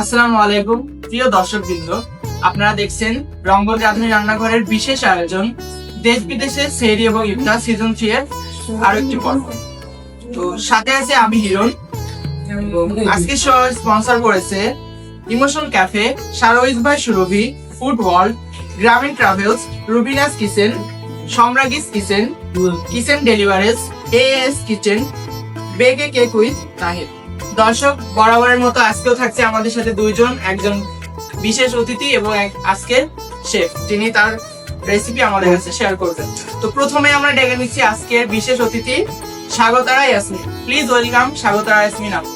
আসসালামু আলাইকুম প্রিয় দর্শকবৃন্দ, আপনারা দেখছেন রংগল রাঁধুনি রান্নাঘরের বিশেষ আয়োজন দেশ বিদেশের সেহরি এবং ইফতার সিজন 3 এর আরো একটি পর্ব। তো সাথে আছে আমি হিরণ। আজকে স্পন্সর করেছে ইমোশন ক্যাফে, সারোইজ by Surabhi, food world, Grameen travels, Rubina's kitchen, সম্রাগিস kitchen, kitchen deliveries, AS kitchen, bake cake with Tahir. দর্শক, বরাবরের মতো আজকেও থাকছে আমাদের সাথে দুইজন, একজন বিশেষ অতিথি এবং আজকের শেফ, যিনি তার রেসিপি আমাদের কাছে শেয়ার করবেন। তো প্রথমে আমরা ডেকে নিচ্ছি আজকের বিশেষ অতিথি স্বাগতারা ইয়াসমিন। প্লিজ ওয়েলকাম স্বাগতারা ইয়াসমিন আপু।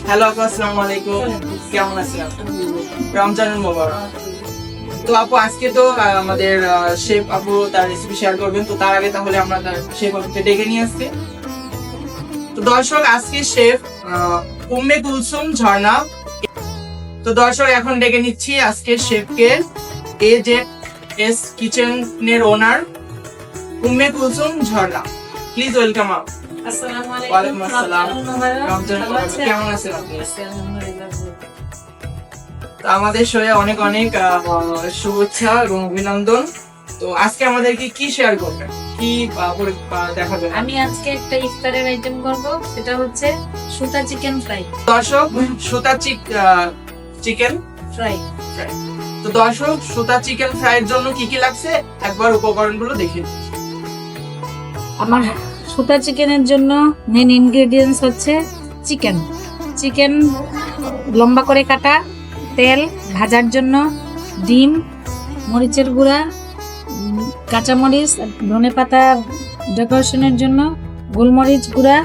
হ্যালো আপু, আসসালামু আলাইকুম, কেমন আছেন আপু? রমজানুল মোবারক। তো আপু, আজকে তো আমাদের শেফ আপু তার রেসিপি শেয়ার করবেন, তো তার আগে তাহলে আমরা তার শেফ আপুকে ডেকে নিয়ে আসছি। তো দর্শক, আজকে শেফ উম্মে কুলসুম ঝর্ণা। তো দর্শক, এখন ডেকে নিচ্ছি আজকের শেফকে, AJS কিচেনের owner Umme Kulsum Jharna. Please welcome আপ। আসসালামু ওয়ালাইকুম আসসালাম। রমজান মোবারক। কেমন আছেন আপনি? আলহামদুলিল্লাহ। তো আমাদের শোয়ে অনেক অনেক শুভেচ্ছা এবং অভিনন্দন। তো আজকে আমাদেরকে কি শেয়ার করবেন, কি দেখাবেন? আমি আজকে একটা ইফতারের আইটেম করব, সেটা হচ্ছে সুতা চিকেন ফ্রাই। দর্শক, সুতা চিকেন ফ্রাই। তো দর্শক, সুতা চিকেন ফ্রাইয়ের জন্য কি কি লাগছে একবার উপকরণগুলো দেখে নিন। আমার সুতা চিকেনের জন্য মেন ইনগ্রেডিয়েন্টস হচ্ছে চিকেন লম্বা করে কাটা, তেল ভাজার জন্য, ডিম, মরিচের গুঁড়া, কাঁচামরিচ, ধনেপাতা ডেকোরেশনের জন্য, গোলমরিচ গুঁড়া,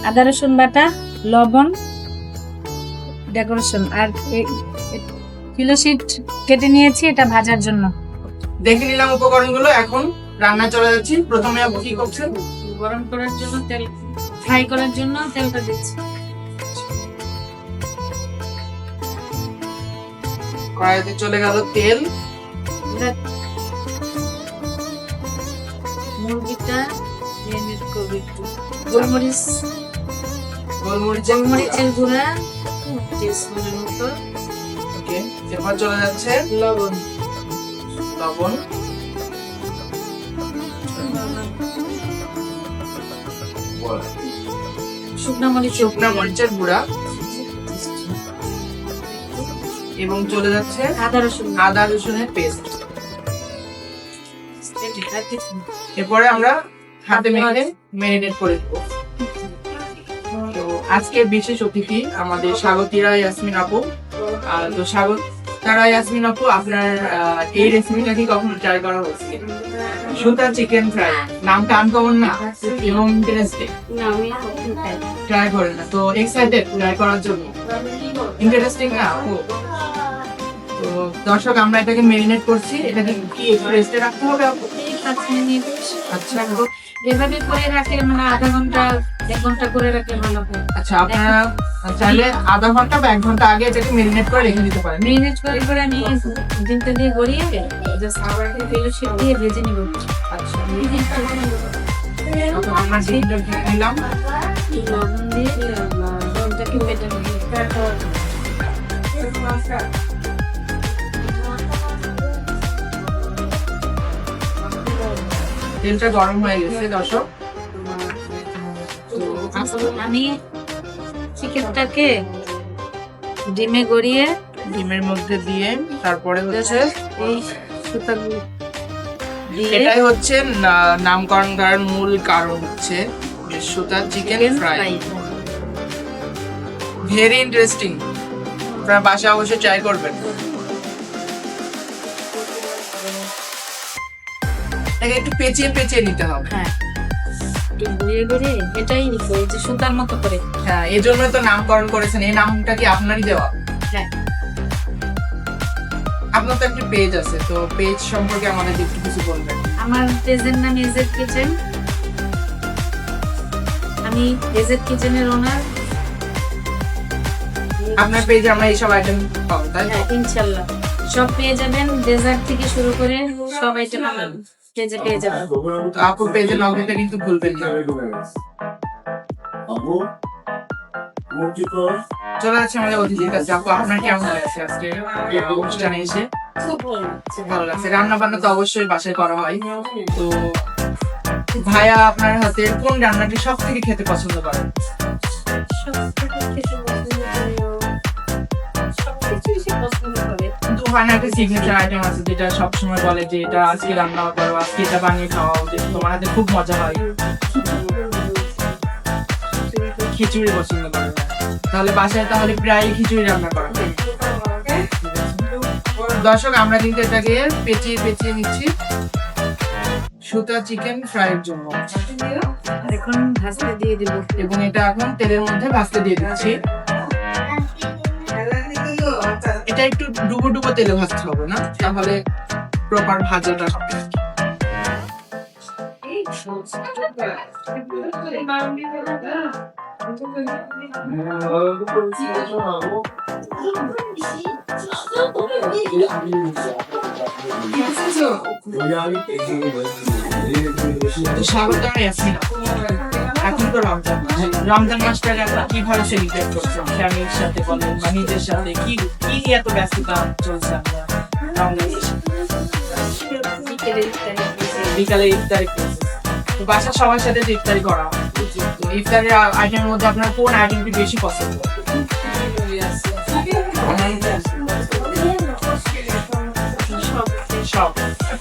আদা রসুন বাটা, লবণ ডেকোরেশন, আর কিলোশিট কেটে নিয়েছি এটা ভাজার জন্য। দেখে নিলাম উপকরণগুলো, এখন রান্না চলে যাচ্ছি। প্রথমে আপনি কি করছেন? গরম করার জন্য তেল, ফ্রাই করার জন্য তেলটা দিচ্ছি। কড়াইতে চলে গেল তেল। মুরগিটা মেরিনেট করবো একটু। গোলমরিচের গুঁড়া টিস্পুনের মতো। ওকে, এরপর চলে যাচ্ছে লবণ, শুকনো মরিচের গুঁড়া, এবং চলে যাচ্ছে আদা রসুনের পেস্ট। এরপরে আমরা হাতে মেখে ম্যারিনেট করে দেবো। তো আজকের বিশেষ অতিথি আমাদের স্বাগতিরা ইয়াসমিন আপু। তো স্বাগতারা ইয়াসমিন আপু, আপনার এই রেসিপিটা কি কখনো ট্রাই করা হয়েছে? সুতা চিকেন ফ্রাই, নামটা আনকমন না এবং ইন্টারেস্টিং। ট্রাই করেন না? তো এক্সাইটেড ট্রাই করার জন্য? ইন্টারেস্টিং না আপু? তো দর্শক, আমরা এটাকে মেরিনেট করছি। এটাকে কি একটু রেস্টে রাখতে হবে আপু? আচ্ছা, এভাবে করে রাখলে মানে আধা ঘন্টা 1 ঘন্টা করে রাখলে ভালো হয়। আচ্ছা, আপনারা চাইলে আধা ঘন্টা বা 1 ঘন্টা আগে এটাকে মেরিনেট করে রেখে দিতে পারেন। মেরিনেট করে আমি ডিমটা দিয়ে গড়িয়ে জাস্ট আবার ফেলোশিপ দিয়ে ভেজে নিব। আচ্ছা, তখন আমরা ডিমটা দিয়ে দিলাম। লবণ দিয়ে ডিমটাকে বেটে নিব। তেলটা গরম হয়ে গেছে দর্শক। আমি চিকেনটাকে ডিমে গড়িয়ে ডিমের মধ্যে দিয়ে তারপরে হচ্ছে এই সুতাগুলো দিয়ে, এটাই হচ্ছে নামকরণ করার মূল কারণ হচ্ছে সুতা চিকেন ফ্রাই। ভেরি ইন্টারেস্টিং, আপনারা বাসায় অবশ্যই ট্রাই করবেন। এটাকে একটু পেঁচিয়ে নিতে হবে। হ্যাঁ, একটু গড়িয়ে গড়িয়ে এটাই নিতে, এই যে সুতার মতো করে। হ্যাঁ, এই জন্য তো নামকরণ করেছেন। এই নামটা কি আপনারই দেওয়া? হ্যাঁ। আপনার তো একটা পেজ আছে, তো পেজ সম্পর্কে আমাদের একটু কিছু বলবেন। আমার পেজের নাম এজেড কিচেন। আমি এজেড কিচেনের ওনার। আপনার পেজে আমরা এইসব আইটেম পাবো, তাই? হ্যাঁ, ইনশাআল্লাহ সব পেয়ে যাবেন, ডেজার্ট থেকে শুরু করে সব আইটেম আমার পেজে পেয়ে যাবেন। তো আপু, পেজে লগ ইনটা কিন্তু ভুলবেন না। চলে যাচ্ছে আমাদের অতিথির কাছে। আপু, আপনার কেমন লাগছে আজকে এই অনুষ্ঠানে এসে? খুব ভালো লাগছে। খুব ভালো লাগছে। রান্না বান্না তো অবশ্যই বাসায় করা হয়। তো ভাইয়া আপনার হাতের কোন রান্নাটি সব থেকে খেতে পছন্দ করেন? সবথেকে খেতে পছন্দ করি সবকিছুই সে পছন্দ করে। কিন্তু হয় না একটা সিগনেচার আইটেম আছে যেটা সবসময় বলে যে এটা আজকে রান্না করো, আজকে এটা বানিয়ে খাওয়া, তোমার হাতে খুব মজা হয়। খিচুড়ি পছন্দ করে। তাহলে বাসায় তাহলে প্রায় খিচুড়ি রান্না করা হয়। দর্শক, আমরা কিন্তু এটাকে পেঁচিয়ে পেঁচিয়ে নিচ্ছি সুতা চিকেন ফ্রাইয়ের জন্য, এখন ভাজতে দিয়ে দিব। এবং এটা এখন তেলের মধ্যে ভাজতে দিয়ে দিচ্ছি। এটা একটু ডুবো ডুবো তেলে ভাজতে হবে না, তাহলে প্রপার ভাজাটা হবে। স্বাগত ইয়াসমিন। এখন তো রমজান মাস। রমজান মাসটাকে আপনারা কিভাবে সেলিব্রেট করছেন? ফ্যামিলির সাথে বলেন বা নিজের সাথে, কি কি নিয়ে এত ব্যস্ততা চলছে আপনার রমজান মাসে? বিকালে ইফতারি করছেন। তো বাসার সবার সাথে তো ইফতারি করা হয়। তো ইফতারের আইটেমের মধ্যে আপনার কোন আইটেমটি বেশি পছন্দ? সব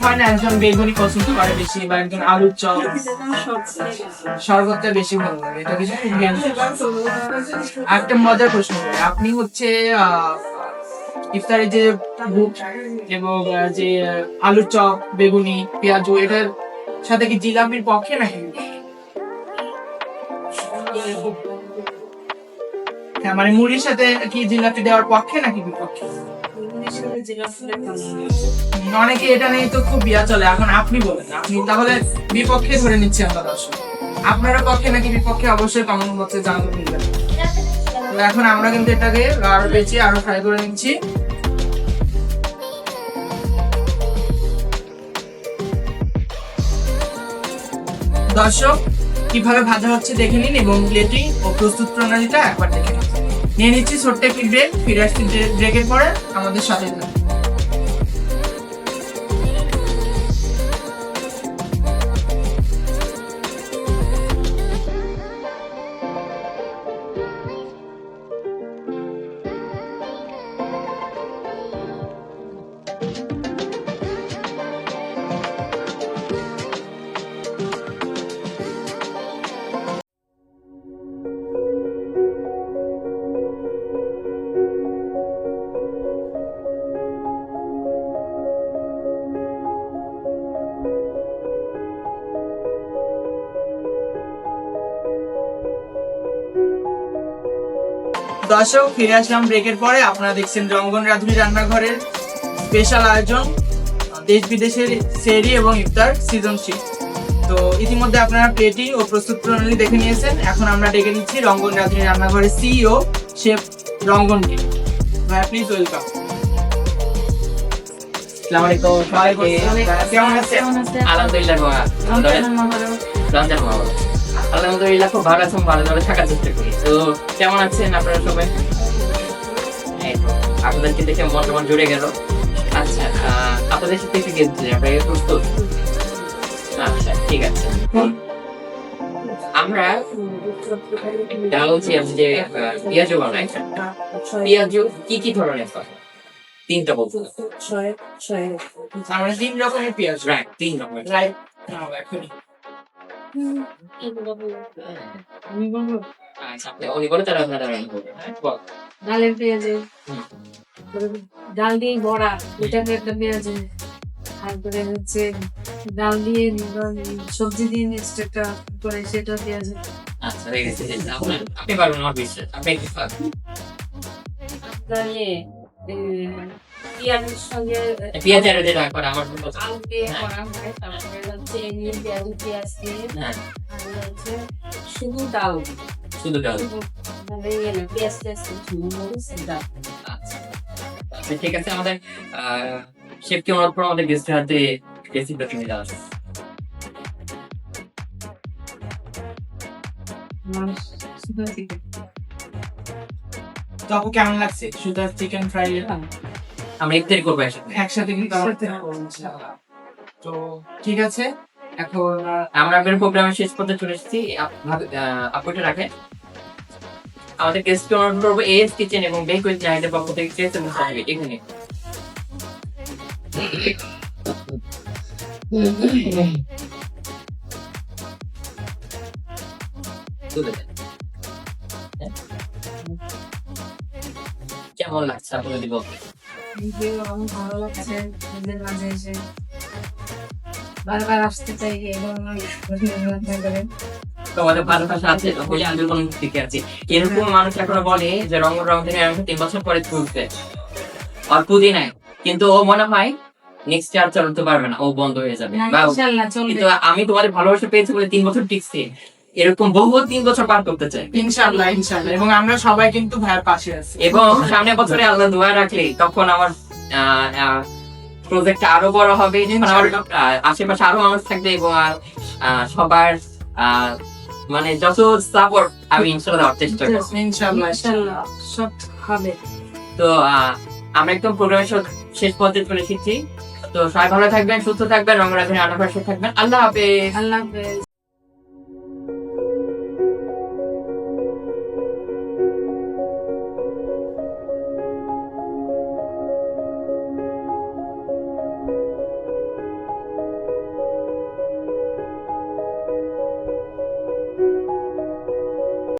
হয় না, একজন বেগুনি পছন্দ করে বেশি, বা একজন আলুর চপ, শরবতটা বেশি ভালো লাগে। এটা কিছু একটা মজার প্রশ্ন করি। আপনি হচ্ছে ইফতারে যে বুট এবং যে আলুর চপ, বেগুনি, পেঁয়াজু, এটার সাথে কি জিলাপির পক্ষে নাকি? হ্যাঁ, মানে মুড়ির সাথে কি জিলাপি দেওয়ার পক্ষে নাকি বিপক্ষে? অনেকে এটা নিয়ে তো খুব বিয়া চলে। এখন আপনি বলেন, আপনি তাহলে বিপক্ষে ধরে নিচ্ছি আমরা। দর্শক, আপনারা পক্ষে নাকি বিপক্ষে অবশ্যই কমেন্ট বক্সে জানাতে দিবেন। তো এখন আমরা কিন্তু এটাকে আরো বেঁচে আরো ফ্রাই করে নিচ্ছি। দর্শক, কিভাবে ভাজা হচ্ছে দেখে নিন এবং প্লেটিং ও প্রস্তুত প্রণালীটা একবার দেখে নিন। নিয়ে নিচ্ছি ছোট্ট একটি ব্রেক। ফিরে আসছি ব্রেকের পরে, আমাদের সাথে থাকুন। দর্শক, ফিরে আসলাম ব্রেকের পরে। আপনারা দেখছেন রঙ্গন রাঁধুনি রান্নাঘরের স্পেশাল আয়োজন, দেশ বিদেশের সেহরি এবং ইফতার সিজন 3। তো ইতিমধ্যে আপনারা প্লেটিং ও প্রস্তুত প্রণালী দেখে নিয়েছেন। এখন আমরা ডেকে নিচ্ছি রঙ্গন রাঁধুনি রান্নাঘরের সিইও শেফ রঙ্গনকে। ভাইয়া, প্লিজ ওয়েলকাম। আসসালামু আলাইকুম সবাইকে। কেমন আছেন? আলহামদুলিল্লাহ রমজান মাহমুদ আলহামদুলিল্লাহ খুব ভালো আছেন, ভালোভাবে থাকার চেষ্টা করি। তো কেমন আছেন আপনারা সবাই? এই তো, আপনাদেরকে দেখে মন জুড়ে গেল। আচ্ছা, আপনাদের সাথে একটু গেছি, আপনারা প্রস্তুত? আচ্ছা, ঠিক আছে। আমরা ডাল হচ্ছে যে পেঁয়াজু বানাই। পেঁয়াজু কি কি ধরনের হয়? তিনটা বলতে আমরা 3 রকমের পেঁয়াজ। রাইট, 3 রকমের। রাইট, এখনই আমি বলবো আচ্ছা, আপনি উনি বলে তারা আপনারা বল। ডালের পেঁয়াজে, হুম। ডাল দিয়ে বড়া, ওটাকে একটা পেঁয়াজে, তারপরে হচ্ছে ডাল দিয়ে সবজি দিয়ে নেক্সট একটা করে সেটা পেঁয়াজে। আচ্ছা, হয়ে গেছে। আপনি পারবেন, আমার বিশ্বাস। আপনি কি পারবেন? তাহলে পেঁয়াজের সঙ্গে পেঁয়াজ আর যেটা করে আমার খুব পছন্দ। আলু দিয়ে করা হয়, তারপরে হচ্ছে এমনি পেঁয়াজ দিয়ে হ্যাঁ, আর হচ্ছে শুধু ডাল, শুধু ডাল। মানে পেঁয়াজ ডাল। আচ্ছা, আচ্ছা, ঠিক আছে। আমাদের শেফকে অনুরোধ করবো আমাদের গেস্টের হাতে রেসিপিটা তুমি দেওয়া আছে। তো আপু কেমন লাগছে সুতার চিকেন ফ্রাই আমরা ইফতারি করবো একসাথে। একসাথে কিন্তু আমরা খাবো ইনশাআল্লাহ। তো ঠিক আছে এখন আমরা আপনার প্রোগ্রামের শেষ পর্যায়ে চলে এসেছি। আপুটা রাখেন। আমাদের গেস্ট অনুরোধ করবো এস কিচেন এবং বেক উইথ জাহিদের পক্ষ থেকে টেস্ট এবং সার্টিফিকেট এখানে। তুলে দেন। কেমন লাগছে আপনি যদি বলতেন? আমার ভালো লাগছে এদের মাঝে এসে, বারবার আসতে চাই এবং করেন। তোমাদের ভালোবাসা আছে বলে আমি কোনো দিকে আছি। এরকম মানুষ এখনো বলে যে রঙ থেকে 3 বছর পরে তুলতে আর পুঁজি নাই, কিন্তু ও মনে হয় নেক্সট ইয়ার চালাতে পারবে না, ও বন্ধ হয়ে যাবে। না, বা- ইনশাআল্লাহ চলবে। কিন্তু আমি তোমাদের ভালোবাসা পেয়েছি বলে 3 বছর টিকছি, এরকম বহু 3 বছর পার করতে চাই। ইনশাআল্লাহ ইনশাআল্লাহ এবং আমরা সবাই কিন্তু ভাইয়ের পাশে আছি। এবং সামনের বছরে আল্লাহ দোয়া রাখলে তখন আমার প্রজেক্ট আরো বড় হবে, তখন আমার আশেপাশে আরো মানুষ থাকবে এবং সবার মানে যত সাপোর্ট আমি ইনশাল্লাহ দেওয়ার চেষ্টা করবো। ইনশাআল্লাহ ইনশাআল্লাহ সব হবে। তো আমরা একদম প্রোগ্রামের শেষ পর্যায়ে চলে এসেছি। তো সবাই ভালো থাকবেন, সুস্থ থাকবেন, রঙ রাখবেন, আনাফার সাথে থাকবেন। আল্লাহ হাফেজ। আল্লাহ হাফেজ।